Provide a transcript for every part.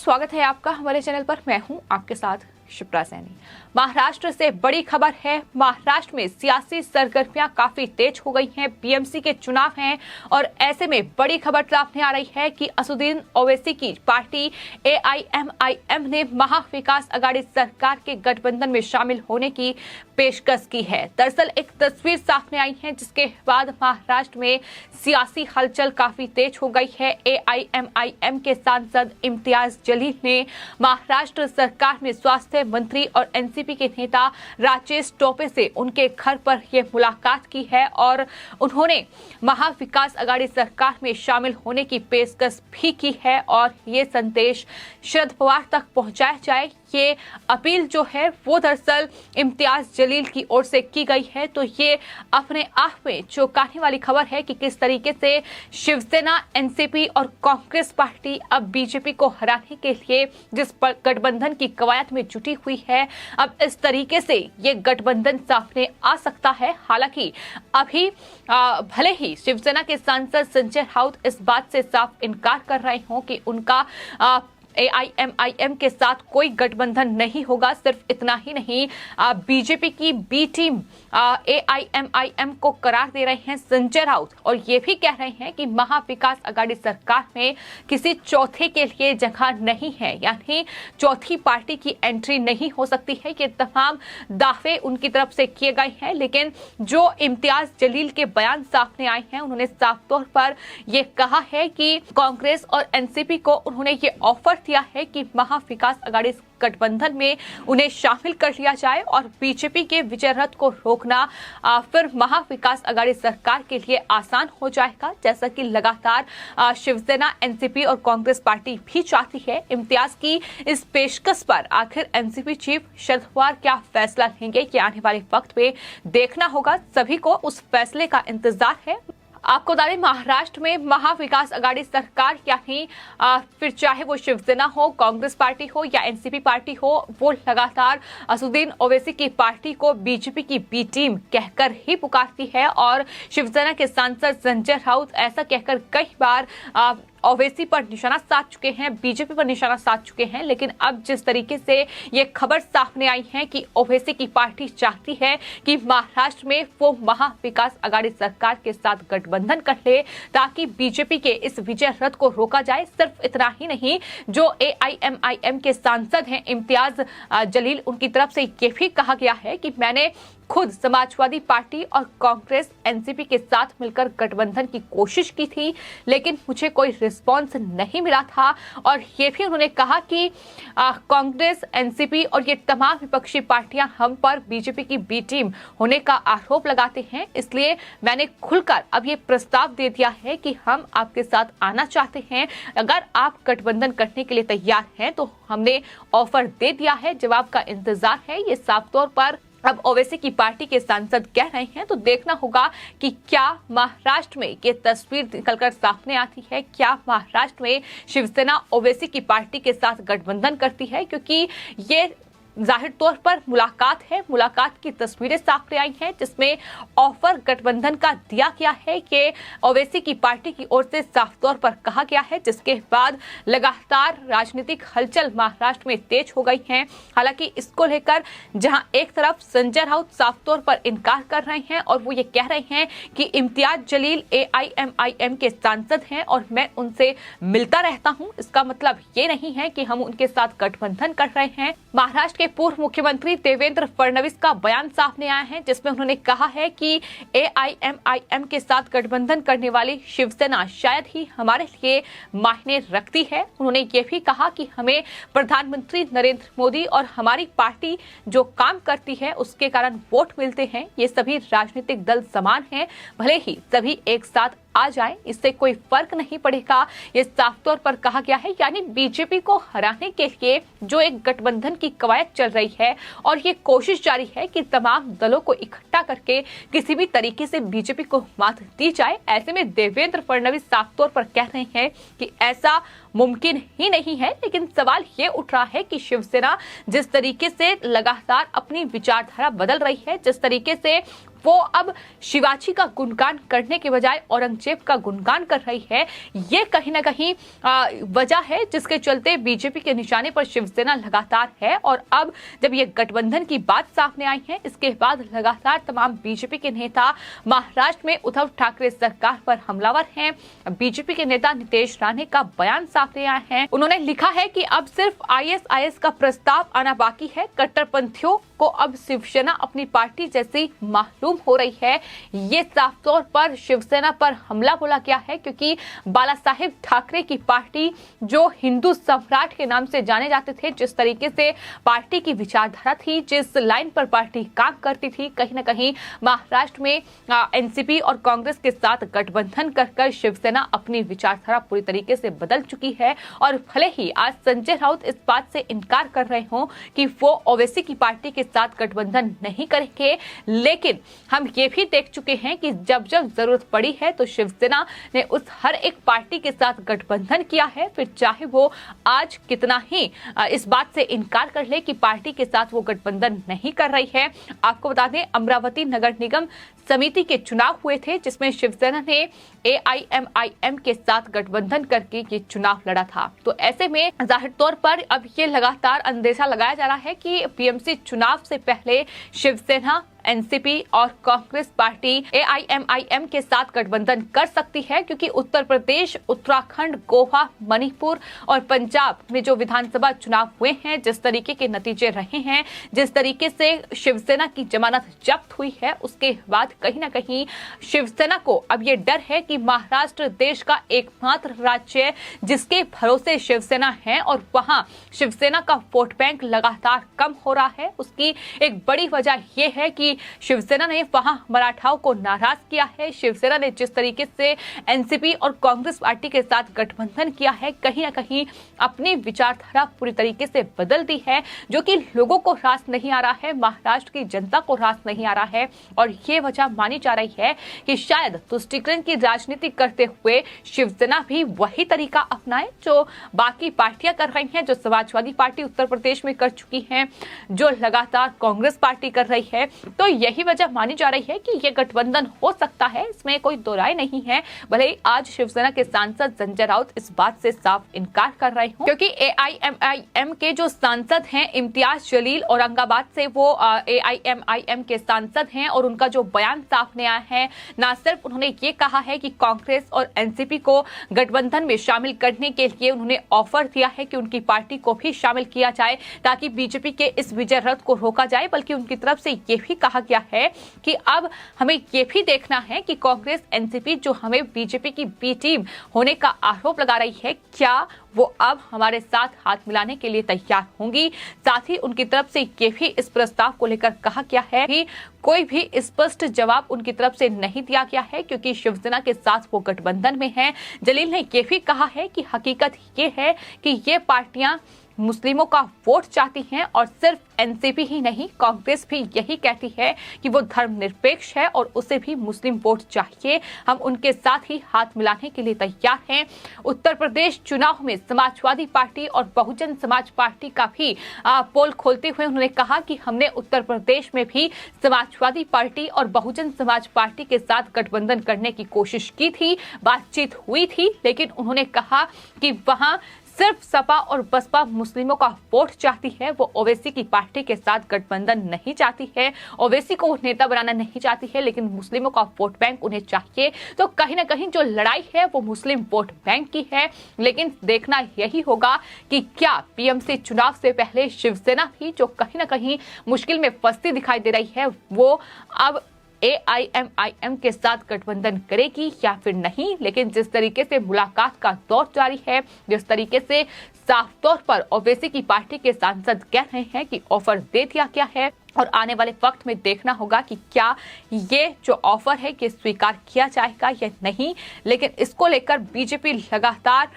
स्वागत है आपका हमारे चैनल पर। मैं हूं आपके साथ शिप्रा सैनी। महाराष्ट्र से बड़ी खबर है। महाराष्ट्र में सियासी सरगर्मियां काफी तेज हो गई हैं। बीएमसी के चुनाव हैं और ऐसे में बड़ी खबर सामने आ रही है कि असदुद्दीन ओवैसी की पार्टी एआईएमआईएम ने महाविकास अघाड़ी सरकार के गठबंधन में शामिल होने की पेशकश की है। दरअसल एक तस्वीर सामने आई है जिसके बाद महाराष्ट्र में सियासी हलचल काफी तेज हो गई है। एआईएमआईएम के सांसद इम्तियाज जलील ने महाराष्ट्र सरकार में स्वास्थ्य मंत्री और एनसीपी के नेता राजेश टोपे से उनके घर पर यह मुलाकात की है और उन्होंने महाविकास अघाड़ी सरकार में शामिल होने की पेशकश भी की है और ये संदेश शरद पवार तक पहुंचाया जाए, ये अपील जो है वो दरअसल इम्तियाज जलील की ओर से की गई है। तो ये अपने आप में चौंकाने वाली खबर है कि किस तरीके से शिवसेना, एनसीपी और कांग्रेस पार्टी अब बीजेपी को हराने के लिए जिस गठबंधन की कवायद में जुटी हुई है, अब इस तरीके से ये गठबंधन सामने आ सकता है। हालांकि अभी भले ही शिवसेना के सांसद संजय राउत इस बात से साफ इनकार कर रहे हों कि उनका एआईएमआईएम के साथ कोई गठबंधन नहीं होगा। सिर्फ इतना ही नहीं, बीजेपी की बी टीम एआईएमआईएम को करार दे रहे हैं संजय राउत और ये भी कह रहे हैं कि महाविकास अघाड़ी सरकार में किसी चौथे के लिए जगह नहीं है, यानी चौथी पार्टी की एंट्री नहीं हो सकती है। ये तमाम दावे उनकी तरफ से किए गए हैं, लेकिन जो इम्तियाज जलील के बयान सामने आए हैं उन्होंने साफ तौर पर यह कहा है कि कांग्रेस और एनसीपी को उन्होंने ये ऑफर दिया है कि महाविकास अघाड़ी गठबंधन में उन्हें शामिल कर लिया जाए और बीजेपी के विजय रथ को रोकना फिर महाविकास अघाड़ी सरकार के लिए आसान हो जाएगा, जैसा कि लगातार शिवसेना, एनसीपी और कांग्रेस पार्टी भी चाहती है। इम्तियाज की इस पेशकश पर आखिर एनसीपी चीफ शरद पवार क्या फैसला लेंगे, ये आने वाले वक्त में देखना होगा। सभी को उस फैसले का इंतजार है। आपको बता दें, महाराष्ट्र में महाविकास अघाड़ी सरकार यानी फिर चाहे वो शिवसेना हो, कांग्रेस पार्टी हो या एनसीपी पार्टी हो, वो लगातार असदुद्दीन ओवैसी की पार्टी को बीजेपी की बी टीम कहकर ही पुकारती है और शिवसेना के सांसद संजय राउत ऐसा कहकर कई बार ओवैसी पर निशाना साध चुके हैं, बीजेपी पर निशाना साध चुके हैं। लेकिन अब जिस तरीके से ये खबर सामने आई है कि ओवैसी की पार्टी चाहती है कि महाराष्ट्र में वो महाविकास अघाड़ी सरकार के साथ गठबंधन कर ले ताकि बीजेपी के इस विजय रथ को रोका जाए। सिर्फ इतना ही नहीं, जो एआईएमआईएम के सांसद हैं इम्तियाज जलील, उनकी तरफ से ये भी कहा गया है कि मैंने खुद समाजवादी पार्टी और कांग्रेस, एनसीपी के साथ मिलकर गठबंधन की कोशिश की थी, लेकिन मुझे कोई रिस्पांस नहीं मिला था। और ये भी उन्होंने कहा कि कांग्रेस, एनसीपी और ये तमाम विपक्षी पार्टियां हम पर बीजेपी की बी टीम होने का आरोप लगाते हैं, इसलिए मैंने खुलकर अब ये प्रस्ताव दे दिया है कि हम आपके साथ आना चाहते हैं। अगर आप गठबंधन करने के लिए तैयार हैं तो हमने ऑफर दे दिया है, जवाब का इंतजार है। ये साफ तौर पर अब ओवैसी की पार्टी के सांसद कह रहे हैं। तो देखना होगा कि क्या महाराष्ट्र में ये तस्वीर निकलकर सामने आती है, क्या महाराष्ट्र में शिवसेना ओवैसी की पार्टी के साथ गठबंधन करती है, क्योंकि ये जाहिर तौर पर मुलाकात है। मुलाकात की तस्वीरें सामने आई हैं जिसमें ऑफर गठबंधन का दिया गया है कि ओवैसी की पार्टी की ओर से साफ तौर पर कहा गया है, जिसके बाद लगातार राजनीतिक हलचल महाराष्ट्र में तेज हो गई है। हालांकि इसको लेकर जहां एक तरफ संजय राउत साफ तौर पर इनकार कर रहे हैं और वो ये कह रहे हैं कि इम्तियाज जलील एआईएमआईएम के सांसद हैं और मैं उनसे मिलता रहता हूं, इसका मतलब ये नहीं है कि हम उनके साथ गठबंधन कर रहे हैं। महाराष्ट्र के पूर्व मुख्यमंत्री देवेंद्र फडणवीस का बयान सामने आया है जिसमें उन्होंने कहा है कि एआईएमआईएम के साथ गठबंधन करने वाली शिवसेना शायद ही हमारे लिए मायने रखती है। उन्होंने ये भी कहा कि हमें प्रधानमंत्री नरेंद्र मोदी और हमारी पार्टी जो काम करती है उसके कारण वोट मिलते हैं। ये सभी राजनीतिक दल समान हैं, भले ही सभी एक साथ आ जाए, इससे कोई फर्क नहीं पड़ेगा, ये साफ तौर पर कहा गया है। यानी बीजेपी को हराने के लिए जो एक गठबंधन की कवायद चल रही है और ये कोशिश जारी है कि तमाम दलों को इकट्ठा करके किसी भी तरीके से बीजेपी को मात दी जाए। ऐसे में देवेंद्र फडणवीस साफ तौर पर कह रहे हैं कि ऐसा मुमकिन ही नहीं है। लेकिन सवाल ये उठ रहा है कि शिवसेना जिस तरीके से लगातार अपनी विचारधारा बदल रही है, जिस तरीके से वो अब शिवाजी का गुणगान करने के बजाय औरंगजेब का गुणगान कर रही है, ये कहीं ना कहीं वजह है जिसके चलते बीजेपी के निशाने पर शिवसेना लगातार है। और अब जब ये गठबंधन की बात सामने आई है, इसके बाद लगातार तमाम बीजेपी के नेता महाराष्ट्र में उद्धव ठाकरे सरकार पर हमलावर हैं। बीजेपी के नेता नितेश राणे का बयान सामने आया है। उन्होंने लिखा है कि अब सिर्फ ISIS का प्रस्ताव आना बाकी है। कट्टरपंथियों को अब शिवसेना अपनी पार्टी जैसी मालूम हो रही है। ये साफ तौर पर शिवसेना पर हमला बोला गया है, क्योंकि बाला साहेब ठाकरे की पार्टी जो हिंदू सम्राट के नाम से जाने जाते थे, जिस तरीके से पार्टी की विचारधारा थी, जिस लाइन पर पार्टी काम करती थी, कहीं ना कहीं महाराष्ट्र में एनसीपी और कांग्रेस के साथ गठबंधन कर शिवसेना अपनी विचारधारा पूरी तरीके से बदल चुकी है। और भले ही आज संजय राउत इस बात से इनकार कर रहे हों कि वो ओवैसी की पार्टी के साथ गठबंधन नहीं करेंगे, लेकिन हम ये भी देख चुके हैं कि जब जब जरूरत पड़ी है तो शिवसेना ने उस हर एक पार्टी के साथ गठबंधन किया है, फिर चाहे वो आज कितना ही इस बात से इनकार कर ले कि पार्टी के साथ वो गठबंधन नहीं कर रही है। आपको बता दें, अमरावती नगर निगम समिति के चुनाव हुए थे, जिसमें शिवसेना ने AIMIM के साथ गठबंधन करके ये चुनाव लड़ा था। तो ऐसे में जाहिर तौर पर अब ये लगातार अंदेशा लगाया जा रहा है कि PMC चुनाव से पहले शिवसेना, एनसीपी और कांग्रेस पार्टी AIMIM के साथ गठबंधन कर सकती है, क्योंकि उत्तर प्रदेश, उत्तराखंड, गोवा, मणिपुर और पंजाब में जो विधानसभा चुनाव हुए हैं, जिस तरीके के नतीजे रहे हैं, जिस तरीके से शिवसेना की जमानत जब्त हुई है, उसके बाद कहीं ना कहीं शिवसेना को अब ये डर है कि महाराष्ट्र देश का एकमात्र राज्य जिसके भरोसे शिवसेना है और वहां शिवसेना का वोट बैंक लगातार कम हो रहा है, उसकी एक बड़ी वजह यह है कि शिवसेना ने वहां मराठाओं को नाराज किया है। शिवसेना ने जिस तरीके से एनसीपी और कांग्रेस पार्टी के साथ गठबंधन किया है, कहीं ना कहीं अपनी विचारधारा पूरी तरीके से बदल दी है, जो कि लोगों को रास नहीं आ रहा है, महाराष्ट्र की जनता को रास नहीं आ रहा है। और ये वजह मानी जा रही है कि शायद तुष्टीकरण की राजनीति करते हुए शिवसेना भी वही तरीका अपनाए जो बाकी पार्टियां कर रही हैं, जो समाजवादी पार्टी उत्तर प्रदेश में कर चुकी है, जो लगातार कांग्रेस पार्टी कर रही है। तो यही वजह मानी जा रही है कि ये गठबंधन हो सकता है, इसमें कोई दो राय नहीं है। भले ही आज शिवसेना के सांसद संजय राउत इस बात से साफ इनकार कर रहे हो, क्योंकि AIMIM के जो सांसद हैं इम्तियाज जलील औरंगाबाद से, वो AIMIM के सांसद हैं और उनका जो बयान सामने आया है, न सिर्फ उन्होंने ये कहा है कि कांग्रेस और एनसीपी को गठबंधन में शामिल करने के लिए उन्होंने ऑफर दिया है कि उनकी पार्टी को भी शामिल किया जाए ताकि बीजेपी के इस विजय रथ को रोका जाए, बल्कि उनकी तरफ से ये भी कहा गया है कि अब हमें यह भी देखना है कि कांग्रेस, एनसीपी जो हमें बीजेपी की बी टीम होने का आरोप लगा रही है, क्या वो अब हमारे साथ हाथ मिलाने के लिए तैयार होंगी। साथ ही उनकी तरफ से ये भी इस प्रस्ताव को लेकर कहा गया है कि कोई भी स्पष्ट जवाब उनकी तरफ से नहीं दिया गया है, क्योंकि शिवसेना के साथ वो गठबंधन में है। जलील ने यह भी कहा है कि हकीकत ये है कि ये पार्टियां मुस्लिमों का वोट चाहती हैं और सिर्फ एनसीपी ही नहीं, कांग्रेस भी यही कहती है कि वो धर्मनिरपेक्ष है और उसे भी मुस्लिम वोट चाहिए। हम उनके साथ ही हाथ मिलाने के लिए तैयार हैं। उत्तर प्रदेश चुनाव में समाजवादी पार्टी और बहुजन समाज पार्टी का भी पोल खोलते हुए उन्होंने कहा कि हमने उत्तर प्रदेश में भी समाजवादी पार्टी और बहुजन समाज पार्टी के साथ गठबंधन करने की कोशिश की थी, बातचीत हुई थी, लेकिन उन्होंने कहा कि वहां सिर्फ सपा और बसपा मुस्लिमों का वोट चाहती है, वो ओवैसी की पार्टी के साथ गठबंधन नहीं चाहती है, ओवैसी को नेता बनाना नहीं चाहती है, लेकिन मुस्लिमों का वोट बैंक उन्हें चाहिए। तो कहीं ना कहीं जो लड़ाई है वो मुस्लिम वोट बैंक की है। लेकिन देखना यही होगा कि क्या PMC चुनाव से पहले शिवसेना भी, जो कहीं ना कहीं मुश्किल में फंसती दिखाई दे रही है, वो अब AIMIM के साथ गठबंधन करेगी या फिर नहीं। लेकिन जिस तरीके से मुलाकात का दौर जारी है, जिस तरीके से साफ तौर पर ओवैसी की पार्टी के सांसद कह रहे हैं कि ऑफर दे दिया गया है और आने वाले वक्त में देखना होगा कि क्या ये जो ऑफर है कि स्वीकार किया जाएगा या नहीं। लेकिन इसको लेकर बीजेपी लगातार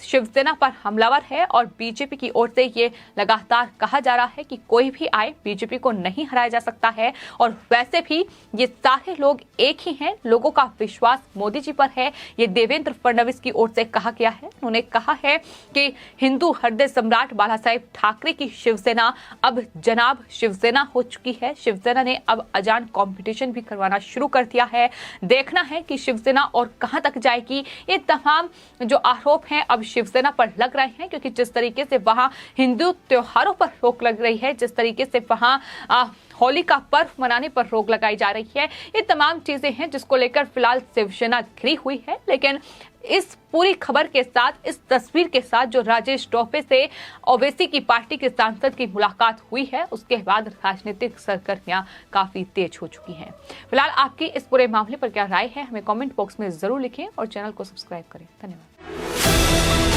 शिवसेना पर हमलावर है और बीजेपी की ओर से ये लगातार कहा जा रहा है कि कोई भी आए बीजेपी को नहीं हराया जा सकता है। और वैसे भी ये सारे लोग एक ही हैं, लोगों का विश्वास मोदी जी पर है, ये देवेंद्र फडणवीस की ओर से कहा गया है। उन्होंने कहा है कि हिंदू हृदय सम्राट बाला साहेब ठाकरे की शिवसेना अब जनाब शिवसेना हो चुकी है। शिवसेना ने अब अजान कंपटीशन भी करवाना शुरू कर दिया है। देखना है कि शिवसेना और कहां तक जाएगी। ये तमाम जो आरोप हैं अब शिवसेना पर लग रहे हैं, क्योंकि जिस तरीके से वहां हिंदू त्योहारों पर रोक लग रही है, जिस तरीके से वहां होली का पर्व मनाने पर रोक लगाई जा रही है, ये तमाम चीजें हैं जिसको लेकर फिलहाल शिवसेना घिरी हुई है। लेकिन इस पूरी खबर के साथ, इस तस्वीर के साथ जो राजेश टोपे से ओवैसी की पार्टी के सांसद की मुलाकात हुई है, उसके बाद राजनीतिक सरगर्मियां काफी तेज हो चुकी हैं। फिलहाल आपकी इस पूरे मामले पर क्या राय है, हमें कमेंट बॉक्स में जरूर लिखें और चैनल को सब्सक्राइब करें। धन्यवाद।